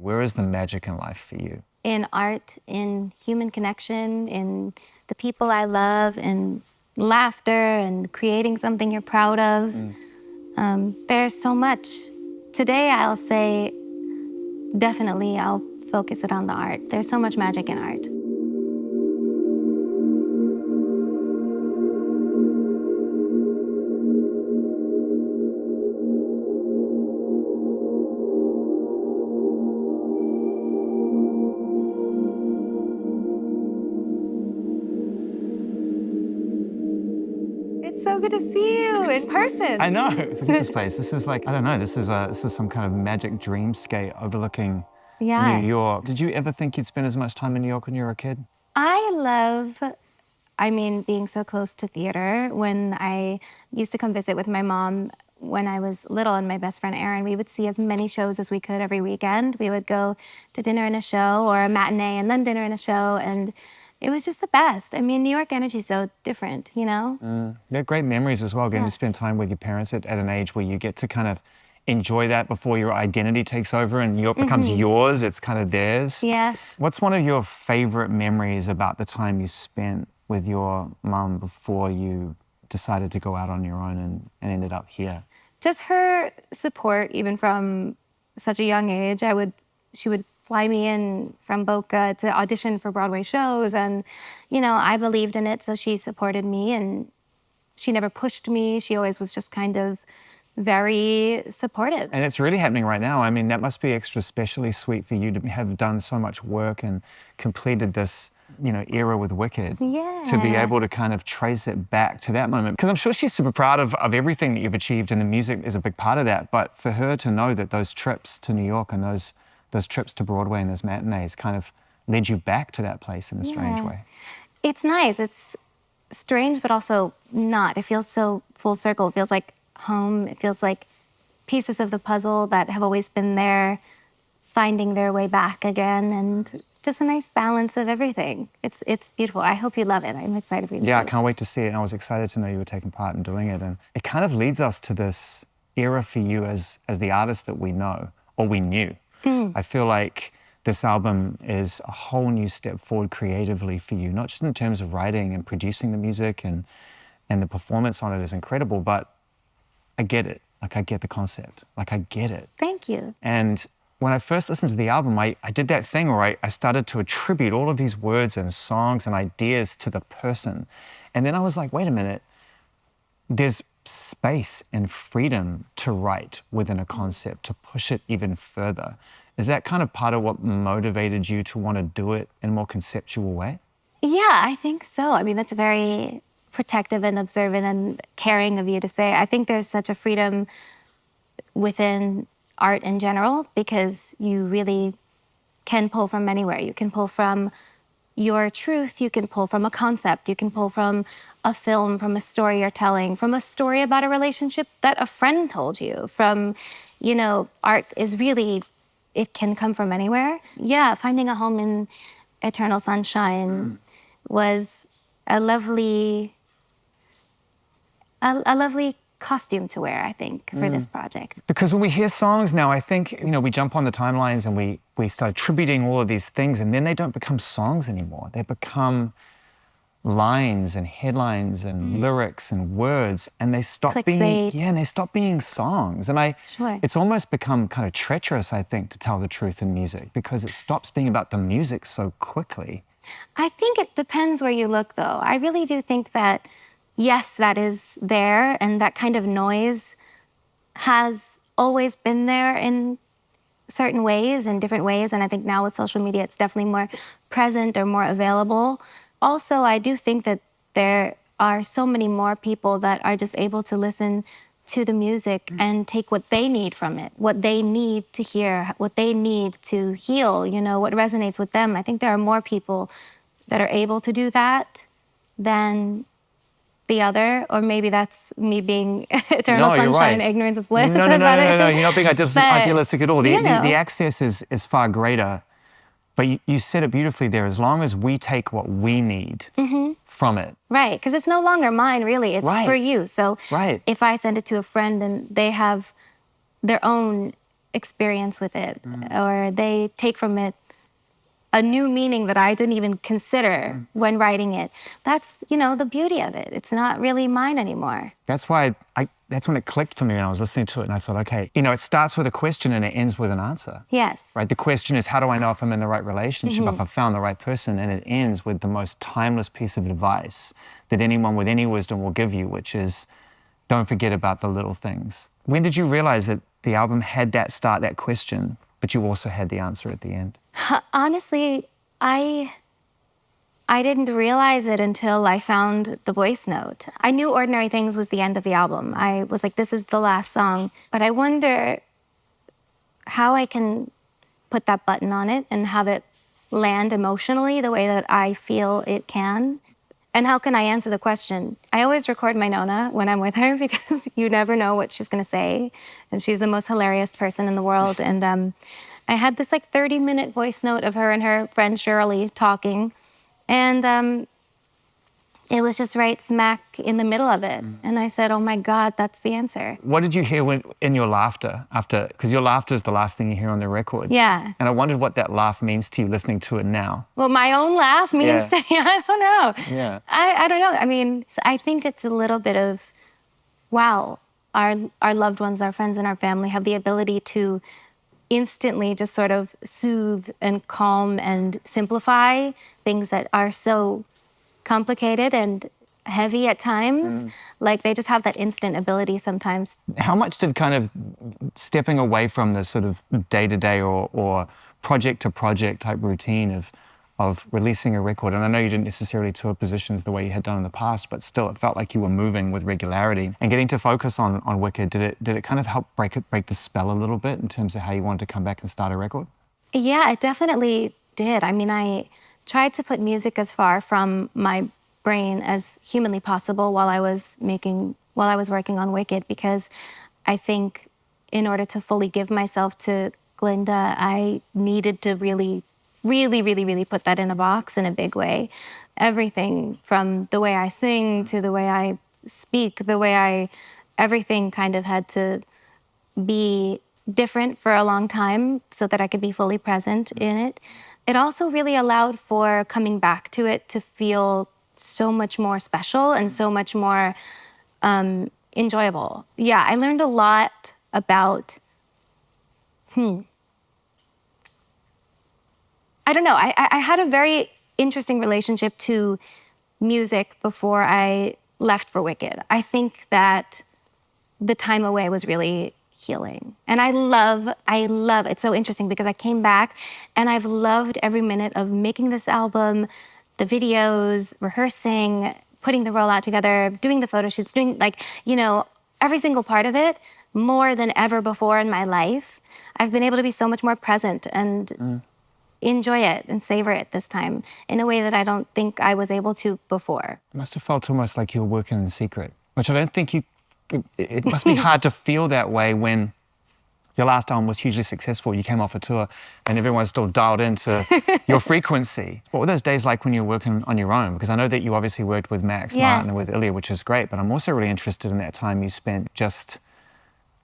Where is the magic in life for you? In art, in human connection, in the people I love, in laughter and creating something you're proud of. There's so much. Today I'll say, definitely I'll focus it on the art. There's so much magic in art. It's so good to see you in person. I know. Look at this place. This is like, I don't know, this is some kind of magic dreamscape overlooking Yeah. New York. Did you ever think you'd spend as much time in New York when you were a kid? I love, being so close to theater. When I used to come visit with my mom when I was little and my best friend Erin, we would see as many shows as we could every weekend. We would go to dinner and a show, or a matinee and then dinner and a show, and it was just the best. I mean, New York energy is so different, you know? They're great memories as well, getting Yeah. to spend time with your parents at an age where you get to kind of enjoy that before your identity takes over and New York becomes yours, it's kind of theirs. Yeah. What's one of your favorite memories about the time you spent with your mum before you decided to go out on your own and ended up here? Just her support, even from such a young age. She would fly me in from Boca to audition for Broadway shows, and, you know, I believed in it, so she supported me, and she never pushed me. She always was just kind of very supportive. And it's really happening right now. I mean, that must be extra specially sweet for you to have done so much work and completed this, you know, era with Wicked. Yeah. To be able to kind of trace it back to that moment. Because I'm sure she's super proud of everything that you've achieved, and the music is a big part of that. But for her to know that those trips to New York and those trips to Broadway and those matinees kind of led you back to that place in a strange way. It's nice. It's strange, but also not. It feels so full circle. It feels like home. It feels like pieces of the puzzle that have always been there, finding their way back again, and just a nice balance of everything. It's beautiful. I hope you love it. I'm excited for you to see Yeah, I it. can't wait to see it. And I was excited to know you were taking part in doing it. And it kind of leads us to this era for you as the artist that we know, or we knew. I feel like this album is a whole new step forward creatively for you, not just in terms of writing and producing the music, and the performance on it is incredible, but I get it. Like, I get the concept. Like, I get it. Thank you. And when I first listened to the album, I did that thing where I started to attribute all of these words and songs and ideas to the person. And then I was like, wait a minute, there's space and freedom to write within a concept, to push it even further. Is that kind of part of what motivated you to want to do it in a more conceptual way? Yeah, I think so. I mean, that's very protective and observant and caring of you to say. I think there's such a freedom within art in general, because you really can pull from anywhere. You can pull from your truth, you can pull from a concept, you can pull from a film, from a story you're telling, from a story about a relationship that a friend told you, from, you know, art is really, it can come from anywhere. Yeah, finding a home in Eternal Sunshine was a lovely costume to wear, I think, for this project. Because when we hear songs now, I think, you know, we jump on the timelines and we start attributing all of these things, and then they don't become songs anymore. They become lines and headlines and lyrics and words, and they stop being, Clickbait. and they stop being songs. And Sure. it's almost become kind of treacherous, I think, to tell the truth in music, because it stops being about the music so quickly. I think it depends where you look, though. I really do think that, yes, that is there, and that kind of noise has always been there in certain ways, in different ways, and I think now with social media, it's definitely more present or more available. Also, I do think that there are so many more people that are just able to listen to the music and take what they need from it, what they need to hear, what they need to heal, you know, what resonates with them. I think there are more people that are able to do that than the other, or maybe that's me being eternal No, you're sunshine, right. ignorance is bliss. No, you're not being But, idealistic at all. you know. The access is far greater. But you said it beautifully there. As long as we take what we need from it. Right, because it's no longer mine, really. It's Right. for you. So Right. if I send it to a friend and they have their own experience with it, or they take from it a new meaning that I didn't even consider when writing it. That's, the beauty of it. It's not really mine anymore. That's why that's when it clicked for me when I was listening to it, and I thought, okay, it starts with a question and it ends with an answer. Yes. Right? The question is, how do I know if I'm in the right relationship, if I've found the right person? And it ends with the most timeless piece of advice that anyone with any wisdom will give you, which is, don't forget about the little things. When did you realize that the album had that start, that question, but you also had the answer at the end? Honestly, I didn't realize it until I found the voice note. I knew Ordinary Things was the end of the album. I was like, this is the last song. But I wonder how I can put that button on it and have it land emotionally the way that I feel it can. And how can I answer the question? I always record my Nona when I'm with her because you never know what she's going to say. And she's the most hilarious person in the world. And I had this 30-minute voice note of her and her friend Shirley talking. And it was just right smack in the middle of it. And I said, oh my God, that's the answer. What did you hear in your laughter after, because your laughter is the last thing you hear on the record. Yeah. And I wondered what that laugh means to you listening to it now. Well, my own laugh means to me, I don't know. Yeah. I don't know. I mean, I think it's a little bit of, wow, our loved ones, our friends and our family have the ability to instantly just sort of soothe and calm and simplify things that are so complicated and heavy at times. Like they just have that instant ability sometimes. How much did kind of stepping away from the sort of day-to-day or project-to-project type routine of releasing a record, and I know you didn't necessarily tour positions the way you had done in the past, but still it felt like you were moving with regularity. And getting to focus on Wicked, did it kind of help break the spell a little bit in terms of how you wanted to come back and start a record? Yeah, it definitely did. I mean, I tried to put music as far from my brain as humanly possible while I was working on Wicked, because I think in order to fully give myself to Glinda, I needed to really put that in a box in a big way. Everything from the way I sing to the way I speak, everything kind of had to be different for a long time so that I could be fully present in it. It also really allowed for coming back to it to feel so much more special and so much more enjoyable. Yeah, I learned a lot about, I don't know, I had a very interesting relationship to music before I left for Wicked. I think that the time away was really healing. And I love, it's so interesting because I came back and I've loved every minute of making this album, the videos, rehearsing, putting the rollout together, doing the photo shoots, doing every single part of it more than ever before in my life. I've been able to be so much more present and enjoy it and savor it this time in a way that I don't think I was able to before. It must have felt almost like you were working in secret, which I don't think it must be hard to feel that way when your last album was hugely successful. You came off a tour and everyone's still dialed into your frequency. What were those days like when you were working on your own? Because I know that you obviously worked with Max Martin and with Ilya, which is great, but I'm also really interested in that time you spent just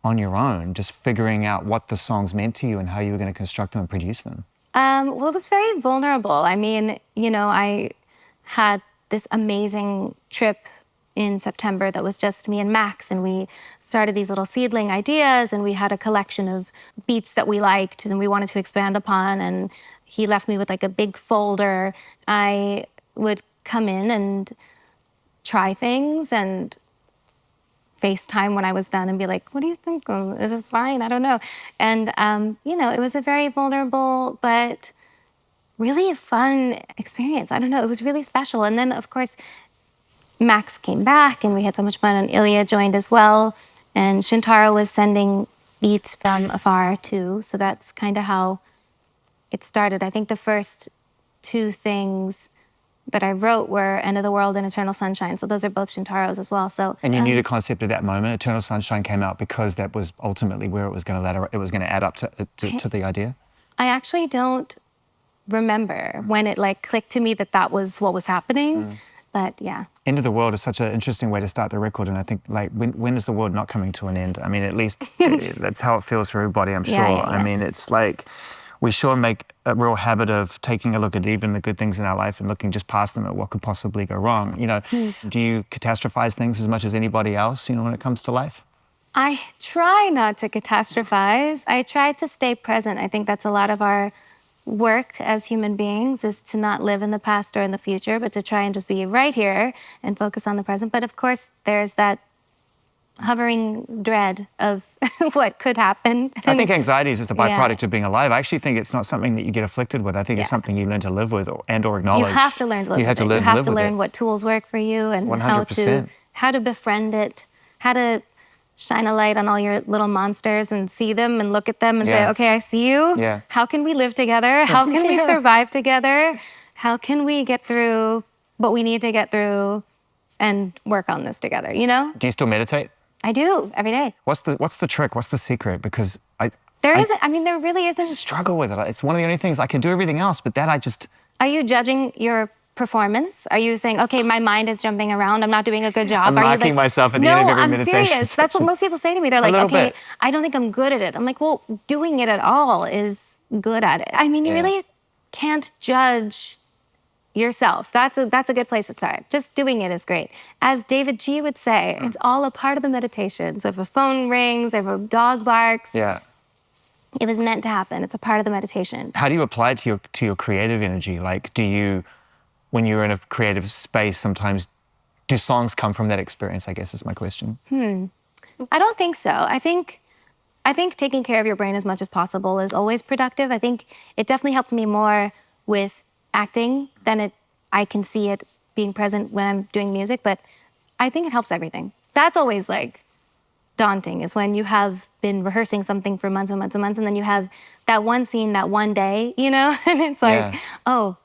on your own, just figuring out what the songs meant to you and how you were going to construct them and produce them. Well, it was very vulnerable. I mean, I had this amazing trip in September that was just me and Max, and we started these little seedling ideas, and we had a collection of beats that we liked and we wanted to expand upon, and he left me with like a big folder. I would come in and try things and FaceTime when I was done and be like, what do you think? Oh, this is fine, I don't know. And, it was a very vulnerable but really a fun experience. I don't know, it was really special. And then, of course, Max came back and we had so much fun, and Ilya joined as well. And Shintaro was sending beats from afar too. So that's kind of how it started. I think the first two things that I wrote were End of the World and Eternal Sunshine. So those are both Shintaro's as well. So and you knew the concept at that moment. Eternal Sunshine came out because that was ultimately where it was going to add up to the idea. I actually don't remember when it clicked to me that was what was happening. But yeah. End of the world is such an interesting way to start the record, and I think like when is the world not coming to an end? I mean, at least that's how it feels for everybody, I'm sure. I mean, it's like we sure make a real habit of taking a look at even the good things in our life and looking just past them at what could possibly go wrong. You know, do you catastrophize things as much as anybody else, you know, when it comes to life? I try not to catastrophize. I try to stay present. I think that's a lot of our work as human beings, is to not live in the past or in the future, but to try and just be right here and focus on the present. But of course, there's that hovering dread of what could happen. I think anxiety is just a byproduct of being alive. I actually think it's not something that you get afflicted with. I think it's something you learn to live with or acknowledge. You have to learn to live with it. You have to learn what tools work for you and 100%. how to befriend it, how to shine a light on all your little monsters and see them and look at them and say, okay, I see you. Yeah. How can we live together? How can we survive together? How can we get through what we need to get through and work on this together, you know? Do you still meditate? I do, every day. What's the trick? What's the secret? Because there really isn't. Struggle with it. It's one of the only things I can do everything else, but that I just... Are you judging your performance? Are you saying, okay, my mind is jumping around, I'm not doing a good job? I'm marking myself at the end of every meditation. No, I'm serious. That's what most people say to me. They're like, okay, I don't think I'm good at it. I'm like, well, doing it at all is good at it. I mean, you really can't judge yourself. That's a good place to start. Just doing it is great. As David G would say, it's all a part of the meditation. So if a phone rings, if a dog barks, it was meant to happen. It's a part of the meditation. How do you apply it to your creative energy? Like, do you, when you're in a creative space, sometimes do songs come from that experience, I guess is my question. I don't think so. I think taking care of your brain as much as possible is always productive. I think it definitely helped me more with acting than I can see it being present when I'm doing music, but I think it helps everything. That's always like daunting, is when you have been rehearsing something for months and months and months, and then you have that one scene that one day, you know, and it's like, oh,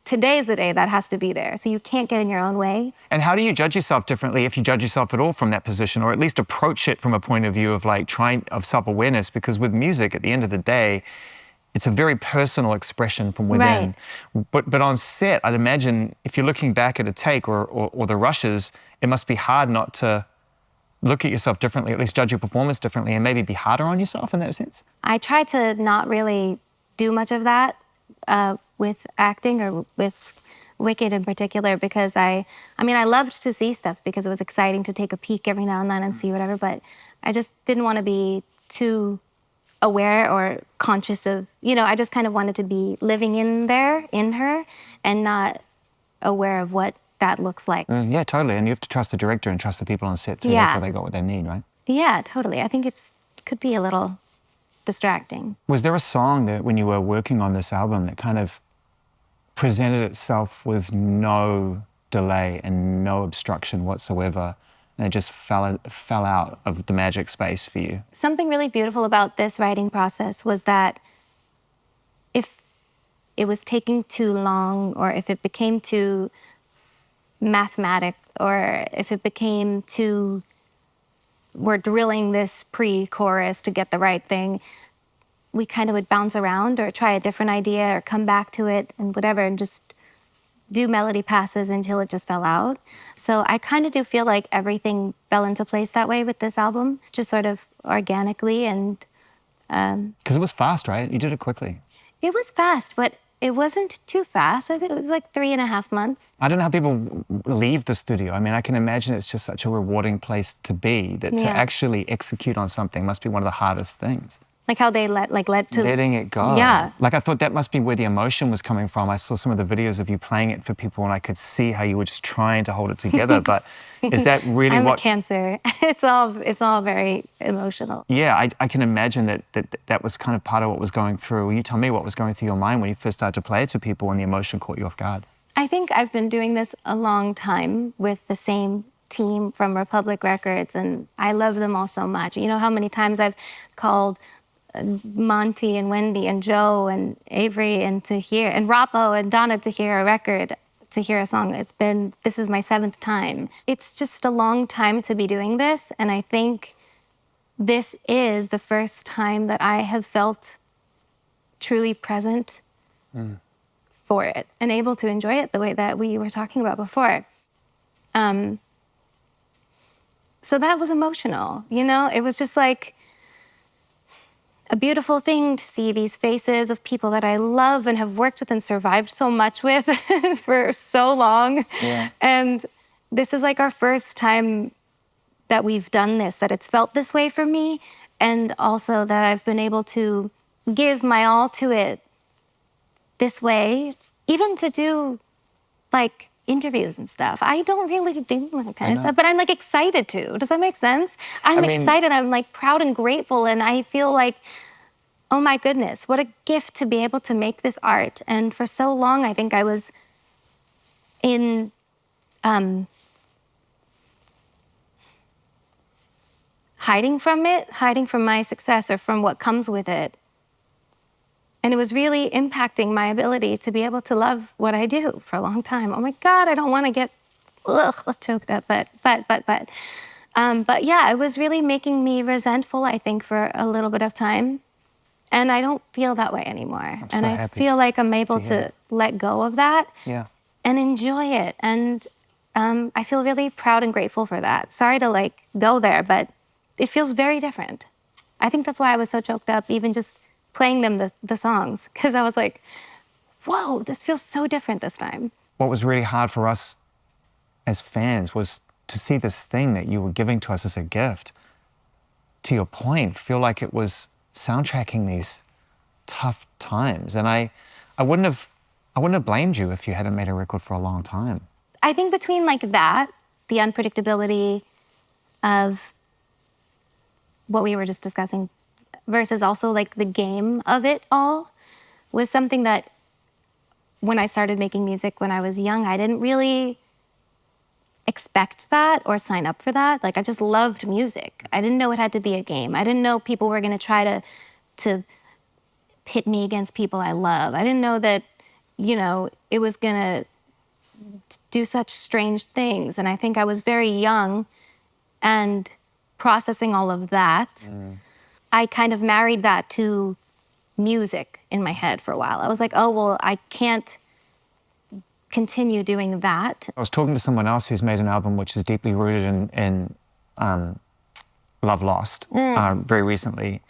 today's the day that has to be there. So you can't get in your own way. And how do you judge yourself differently, if you judge yourself at all from that position, or at least approach it from a point of view of like of self-awareness? Because with music, at the end of the day, it's a very personal expression from within. Right. But on set, I'd imagine if you're looking back at a take or the rushes, it must be hard not to look at yourself differently, at least judge your performance differently, and maybe be harder on yourself in that sense? I try to not really do much of that with acting or with Wicked in particular, because I mean, I loved to see stuff because it was exciting to take a peek every now and then and see whatever, but I just didn't want to be too aware or conscious of, you know, I just kind of wanted to be living in there, in her, and not aware of what that looks like. Yeah, totally. And you have to trust the director and trust the people on set too, before they got what they need, right? Yeah, totally. I think it could be a little distracting. Was there a song that when you were working on this album that kind of presented itself with no delay and no obstruction whatsoever, and it just fell out of the magic space for you? Something really beautiful about this writing process was that if it was taking too long, or if it became too mathematic, or if it became too, we're drilling this pre-chorus to get the right thing, we kind of would bounce around or try a different idea or come back to it and whatever, and just do melody passes until it just fell out. So I kind of do feel like everything fell into place that way with this album, just sort of organically. And because it was fast, right? You did it quickly. It was fast, but it wasn't too fast. I think it was like 3.5 months. I don't know how people leave the studio. I mean, I can imagine it's just such a rewarding place to be, that to actually execute on something must be one of the hardest things. Like how they letting it go. Yeah. Like I thought that must be where the emotion was coming from. I saw some of the videos of you playing it for people, and I could see how you were just trying to hold it together. But is that really I'm a Cancer. It's all very emotional. Yeah, I can imagine that was kind of part of what was going through. Will you tell me what was going through your mind when you first started to play it to people and the emotion caught you off guard? I think I've been doing this a long time with the same team from Republic Records, and I love them all so much. You know how many times I've called Monty and Wendy and Joe and Avery and Tahir and Rappo and Donna to hear a record, to hear a song. This is my 7th time. It's just a long time to be doing this, and I think this is the first time that I have felt truly present for it and able to enjoy it the way that we were talking about before. So that was emotional, you know? It was just like a beautiful thing to see these faces of people that I love and have worked with and survived so much with for so long. Yeah. And this is like our first time that we've done this, that it's felt this way for me, and also that I've been able to give my all to it this way, even to do like interviews and stuff. I don't really do that kind of stuff, but I'm like excited to. Does that make sense? I'm excited. I'm like proud and grateful, and I feel like, oh my goodness, what a gift to be able to make this art. And for so long, I think I was in hiding from it, hiding from my success or from what comes with it. And it was really impacting my ability to be able to love what I do for a long time. Oh my God, I don't want to get choked up, but yeah, it was really making me resentful, I think, for a little bit of time. And I don't feel that way anymore. I'm so I happy feel like I'm able hear to that. let go of that Yeah. and enjoy it. And I feel really proud and grateful for that. Sorry to like go there, but it feels very different. I think that's why I was so choked up, even just playing them the songs, because I was like, whoa, this feels so different this time. What was really hard for us as fans was to see this thing that you were giving to us as a gift, to your point, feel like it was soundtracking these tough times. And I wouldn't have blamed you if you hadn't made a record for a long time. I think between like that, the unpredictability of what we were just discussing, versus also like the game of it all, was something that when I started making music when I was young, I didn't really expect that or sign up for that. Like I just loved music. I didn't know it had to be a game. I didn't know people were going to try to pit me against people I love. I didn't know that, you know, it was going to do such strange things. And I think I was very young and processing all of that. I kind of married that to music in my head for a while. I was like, oh, well, I can't continue doing that. I was talking to someone else who's made an album which is deeply rooted in Love Lost very recently.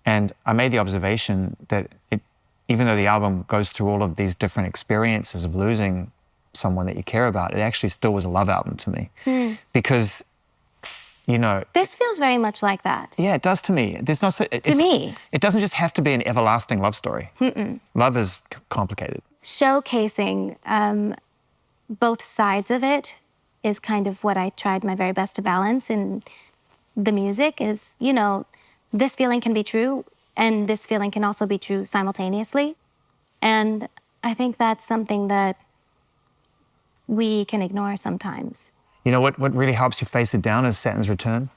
And I made the observation that even though the album goes through all of these different experiences of losing someone that you care about, it actually still was a love album to me. Because, you know... This feels very much like that. Yeah, it does to me. There's no... To me. It doesn't just have to be an everlasting love story. Love is complicated. Showcasing both sides of it is kind of what I tried my very best to balance in the music is, you know, this feeling can be true and this feeling can also be true simultaneously. And I think that's something that we can ignore sometimes. You know what really helps you face it down is Saturn's Return.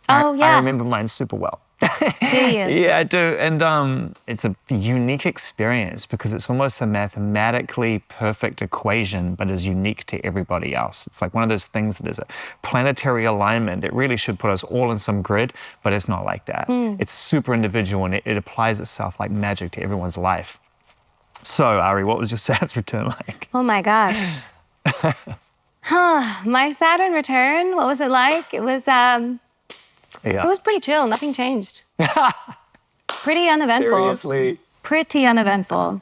Oh, yeah. I remember mine super well. Do you? Yeah, I do. And it's a unique experience because it's almost a mathematically perfect equation, but is unique to everybody else. It's like one of those things that is a planetary alignment that really should put us all in some grid, but it's not like that. It's super individual and it applies itself like magic to everyone's life. So, Ari, what was your Saturn's Return like? Oh my gosh. My Saturn return, what was it like? It was pretty chill. Nothing changed. Pretty uneventful. Seriously? Pretty uneventful.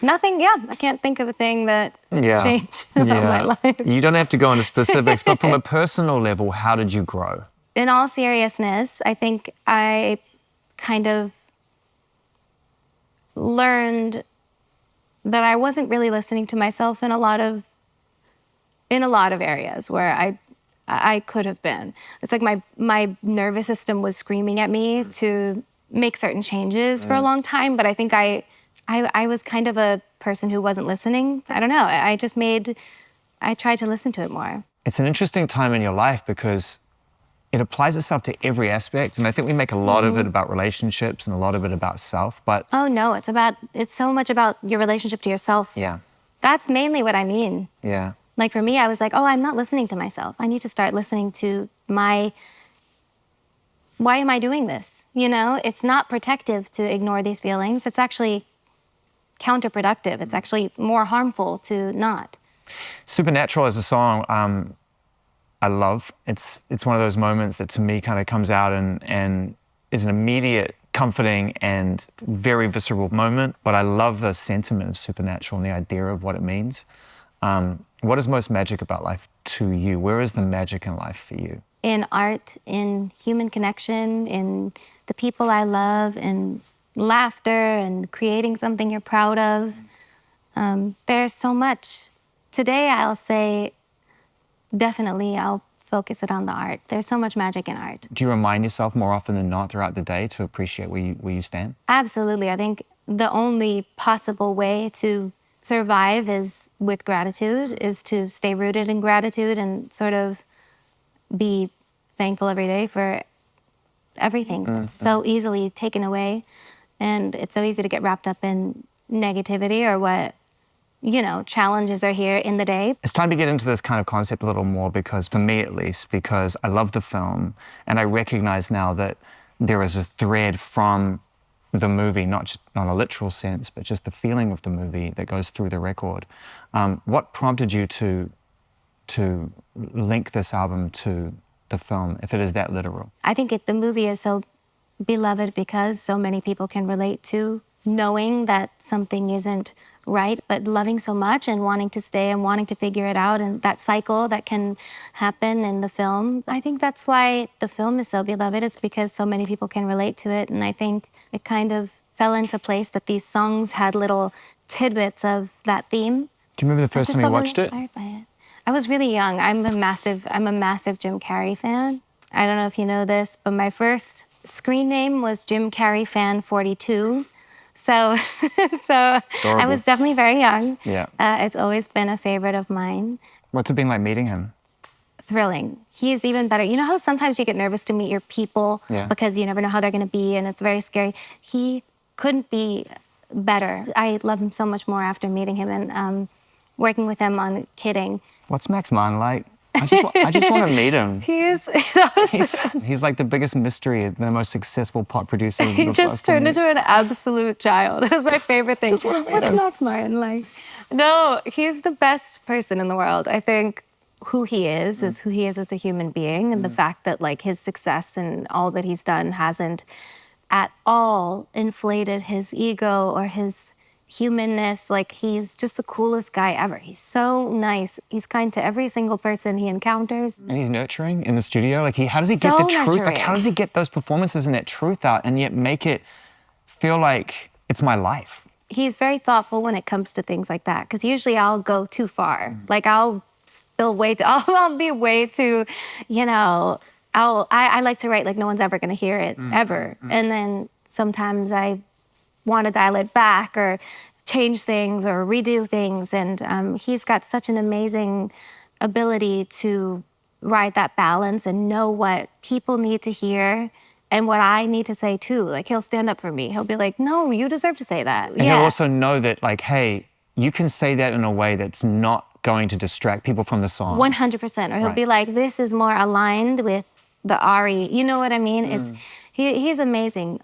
Nothing, I can't think of a thing that changed about my life. You don't have to go into specifics, but from a personal level, how did you grow? In all seriousness, I think I kind of learned that I wasn't really listening to myself in a lot of areas where I could have been. It's like my nervous system was screaming at me to make certain changes for a long time, but I think I was kind of a person who wasn't listening. I don't know. I tried to listen to it more. It's an interesting time in your life because it applies itself to every aspect, and I think we make a lot of it about relationships and a lot of it about self, but... Oh no, it's so much about your relationship to yourself. Yeah. That's mainly what I mean. Yeah. Like for me, I was like, oh, I'm not listening to myself. I need to start listening to why am I doing this? You know, it's not protective to ignore these feelings. It's actually counterproductive. It's actually more harmful to not. Supernatural as a song, I love. It's one of those moments that to me kind of comes out and is an immediate comforting and very visceral moment. But I love the sentiment of supernatural and the idea of what it means. What is most magic about life to you? Where is the magic in life for you? In art, in human connection, in the people I love, in laughter and creating something you're proud of. There's so much. Today, I'll say, definitely, I'll focus it on the art. There's so much magic in art. Do you remind yourself more often than not throughout the day to appreciate where you stand? Absolutely. I think the only possible way to survive is with gratitude, is to stay rooted in gratitude and sort of be thankful every day for everything that's so easily taken away. And it's so easy to get wrapped up in negativity or what, challenges are here in the day. It's time to get into this kind of concept a little more because, for me at least, because I love the film and I recognize now that there is a thread from the movie, not a literal sense, but just the feeling of the movie that goes through the record. What prompted you to link this album to the film, if it is that literal? I think the movie is so beloved because so many people can relate to knowing that something isn't right, but loving so much and wanting to stay and wanting to figure it out, and that cycle that can happen in the film. I think that's why the film is so beloved, is because so many people can relate to it. And I think it kind of fell into place that these songs had little tidbits of that theme. Do you remember the first time you watched it? By it. I was really young. I'm a massive Jim Carrey fan. I don't know if you know this, but my first screen name was Jim Carrey Fan 42. So I was definitely very young. Yeah. It's always been a favorite of mine. What's it been like meeting him? Thrilling. He's even better. You know how sometimes you get nervous to meet your people because you never know how they're going to be and it's very scary? He couldn't be better. I love him so much more after meeting him and working with him on Kidding. What's Max Martin like? I just want to meet him. He's like the biggest mystery, the most successful pop producer. He just turned into an absolute child. It was my favorite thing. What's Max Martin like? No, he's the best person in the world. I think who he is who he is as a human being, and the fact that like his success and all that he's done hasn't at all inflated his ego or his humanness. Like, he's just the coolest guy ever. He's so nice. He's kind to every single person he encounters. And he's nurturing in the studio. Like, how does he get the truth? Like, how does he get those performances and that truth out and yet make it feel like it's my life? He's very thoughtful when it comes to things like that, because usually I'll go too far. Like, I'll spill way too, I'll be way too, I like to write like no one's ever going to hear it, ever. And then sometimes I want to dial it back or change things or redo things. And he's got such an amazing ability to ride that balance and know what people need to hear and what I need to say too. Like, he'll stand up for me. He'll be like, no, you deserve to say that. And he'll also know that, like, hey, you can say that in a way that's not going to distract people from the song. 100%. Or he'll be like, this is more aligned with the Ari. You know what I mean? He's amazing.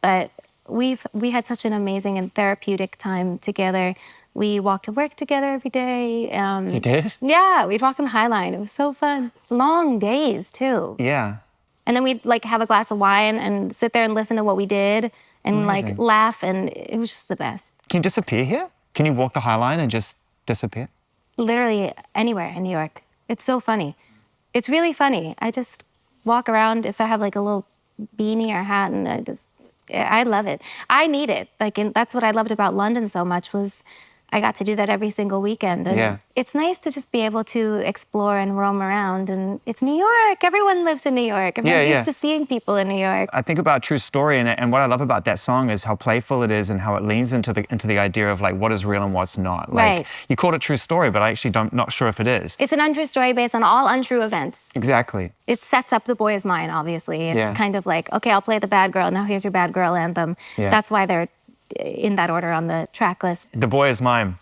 But we had such an amazing and therapeutic time together. We walked to work together every day. You did? Yeah, we'd walk on the High Line. It was so fun. Long days too. Yeah. And then we'd like have a glass of wine and sit there and listen to what we did and like laugh, and it was just the best. Can you disappear here? Can you walk the High Line and just disappear? Literally anywhere in New York. It's so funny. It's really funny. I just walk around if I have like a little beanie or hat, and I love it. I need it. Like, and that's what I loved about London so much, was I got to do that every single weekend. And it's nice to just be able to explore and roam around. And it's New York. Everyone lives in New York. Everyone's used to seeing people in New York. I think about True Story, and what I love about that song is how playful it is and how it leans into the idea of like what is real and what's not. Like, you called it True Story, but I actually not sure if it is. It's an untrue story based on all untrue events. Exactly. It sets up the boy is mine, obviously. It's kind of like, okay, I'll play the bad girl. Now here's your bad girl anthem. That's why they're in that order on the track list. The Boy Is Mine.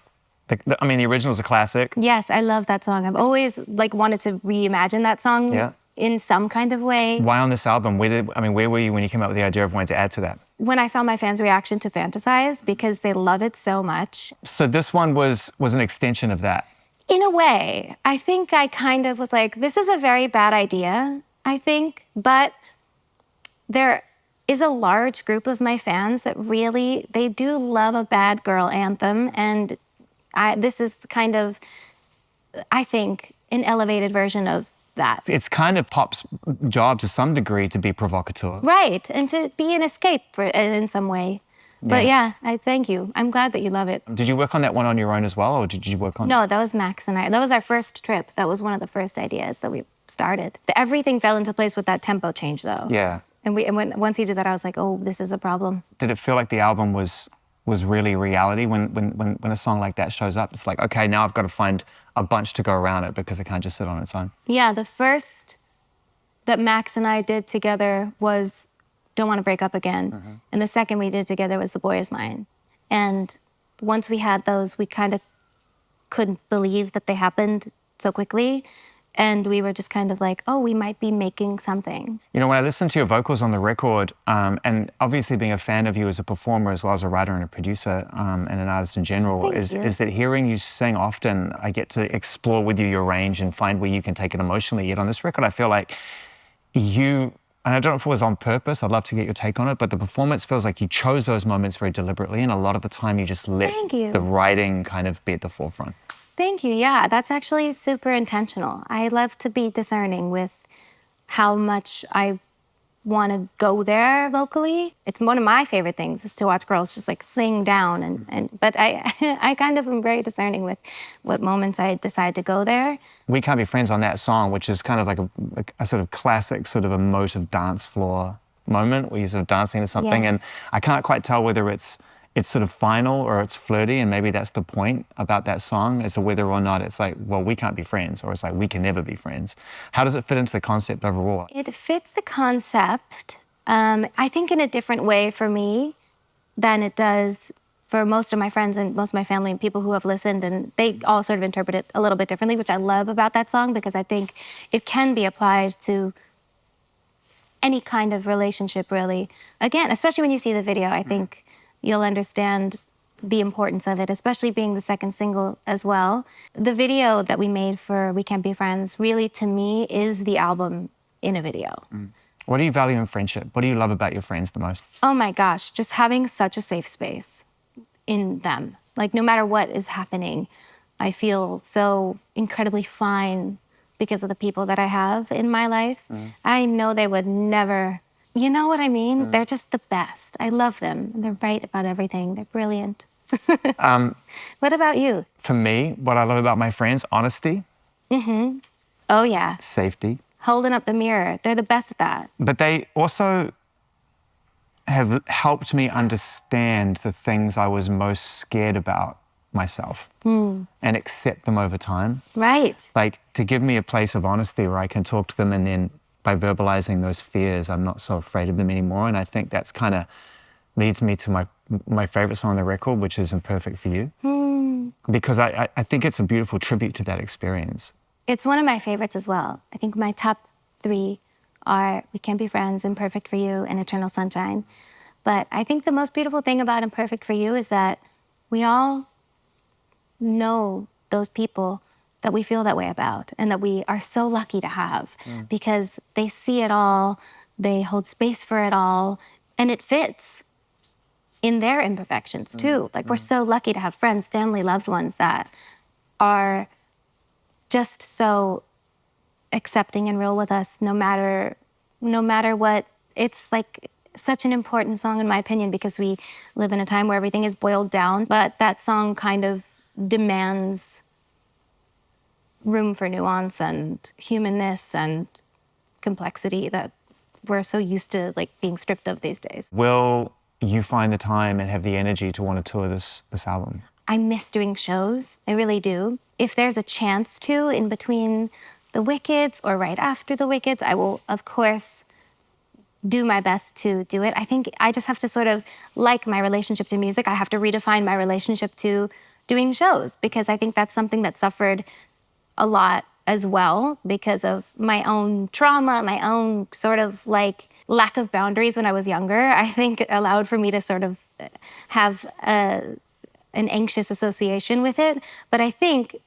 I mean, the original's a classic. Yes, I love that song. I've always like wanted to reimagine that song in some kind of way. Why on this album? Where were you when you came up with the idea of wanting to add to that? When I saw my fans' reaction to Fantasize, because they love it so much. So this one was an extension of that. In a way, I think I kind of was like, this is a very bad idea, I think, but there is a large group of my fans that really, they do love a bad girl anthem, and this is kind of, I think, an elevated version of that. It's kind of pop's job to some degree to be provocateur. Right, and to be an escape in some way. But yeah, I thank you. I'm glad that you love it. Did you work on that one on your own as well, or did you work on? No, that was Max and I. That was our first trip. That was one of the first ideas that we started. Everything fell into place with that tempo change, though. Yeah. And once he did that, I was like, oh, this is a problem. Did it feel like the album was really reality when a song like that shows up? It's like, okay, now I've got to find a bunch to go around it because it can't just sit on its own. Yeah, the first that Max and I did together was Don't Want to Break Up Again. And the second we did together was The Boy Is Mine. And once we had those, we kind of couldn't believe that they happened so quickly. And we were just kind of like, oh, we might be making something. You know, when I listened to your vocals on the record, and obviously being a fan of you as a performer as well as a writer and a producer and an artist in general, is that hearing you sing often, I get to explore with you your range and find where you can take it emotionally. Yet on this record, I feel like you, and I don't know if it was on purpose, I'd love to get your take on it, but the performance feels like you chose those moments very deliberately, and a lot of the time you just let the writing kind of be at the forefront. Thank you. Yeah, that's actually super intentional. I love to be discerning with how much I want to go there vocally. It's one of my favorite things is to watch girls just like sing down. But I kind of am very discerning with what moments I decide to go there. We Can't Be Friends on that song, which is kind of like a sort of classic sort of emotive dance floor moment where you're sort of dancing to something. And I can't quite tell whether it's sort of final or it's flirty, and maybe that's the point about that song as to whether or not it's like, well, we can't be friends, or it's like, we can never be friends. How does it fit into the concept overall? It fits the concept, I think, in a different way for me than it does for most of my friends and most of my family and people who have listened, and they all sort of interpret it a little bit differently, which I love about that song because I think it can be applied to any kind of relationship, really. Again, especially when you see the video, I think you'll understand the importance of it, especially being the second single as well. The video that we made for We Can't Be Friends really, to me, is the album in a video. What do you value in friendship? What do you love about your friends the most? Oh my gosh, just having such a safe space in them. Like, no matter what is happening, I feel so incredibly fine because of the people that I have in my life. I know they would never... You know what I mean? They're just the best. I love them. They're right about everything. They're brilliant. What about you? For me, what I love about my friends, honesty. Oh, yeah. Safety. Holding up the mirror. They're the best at that. But they also have helped me understand the things I was most scared about myself and accept them over time. Right. Like, to give me a place of honesty where I can talk to them, and then by verbalizing those fears, I'm not so afraid of them anymore. And I think that's kind of leads me to my favorite song on the record, which is Imperfect for You. Because I think it's a beautiful tribute to that experience. It's one of my favorites as well. I think my top 3 are We Can't Be Friends, Imperfect for You, and Eternal Sunshine. But I think the most beautiful thing about Imperfect for You is that we all know those people that we feel that way about and that we are so lucky to have because they see it all, they hold space for it all, and it fits in their imperfections too. Like, we're so lucky to have friends, family, loved ones that are just so accepting and real with us no matter what. It's like such an important song in my opinion because we live in a time where everything is boiled down, but that song kind of demands room for nuance and humanness and complexity that we're so used to like being stripped of these days. Will you find the time and have the energy to want to tour this album? I miss doing shows. I really do. If there's a chance to in between the Wickeds or right after the Wickeds, I will, of course, do my best to do it. I think I just have to sort of, like my relationship to music, I have to redefine my relationship to doing shows because I think that's something that suffered a lot as well because of my own trauma, my own sort of like lack of boundaries when I was younger. I think it allowed for me to sort of have an anxious association with it. But I think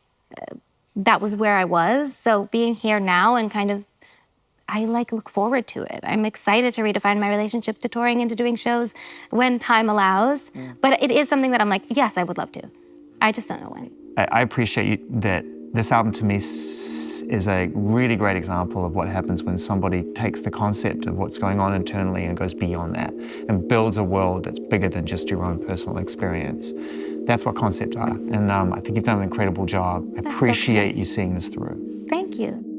that was where I was. So being here now and kind of, I like look forward to it. I'm excited to redefine my relationship to touring and to doing shows when time allows. But it is something that I'm like, yes, I would love to. I just don't know when. I appreciate that this album to me is a really great example of what happens when somebody takes the concept of what's going on internally and goes beyond that and builds a world that's bigger than just your own personal experience. That's what concepts are. And I think you've done an incredible job. I appreciate you seeing this through. Thank you.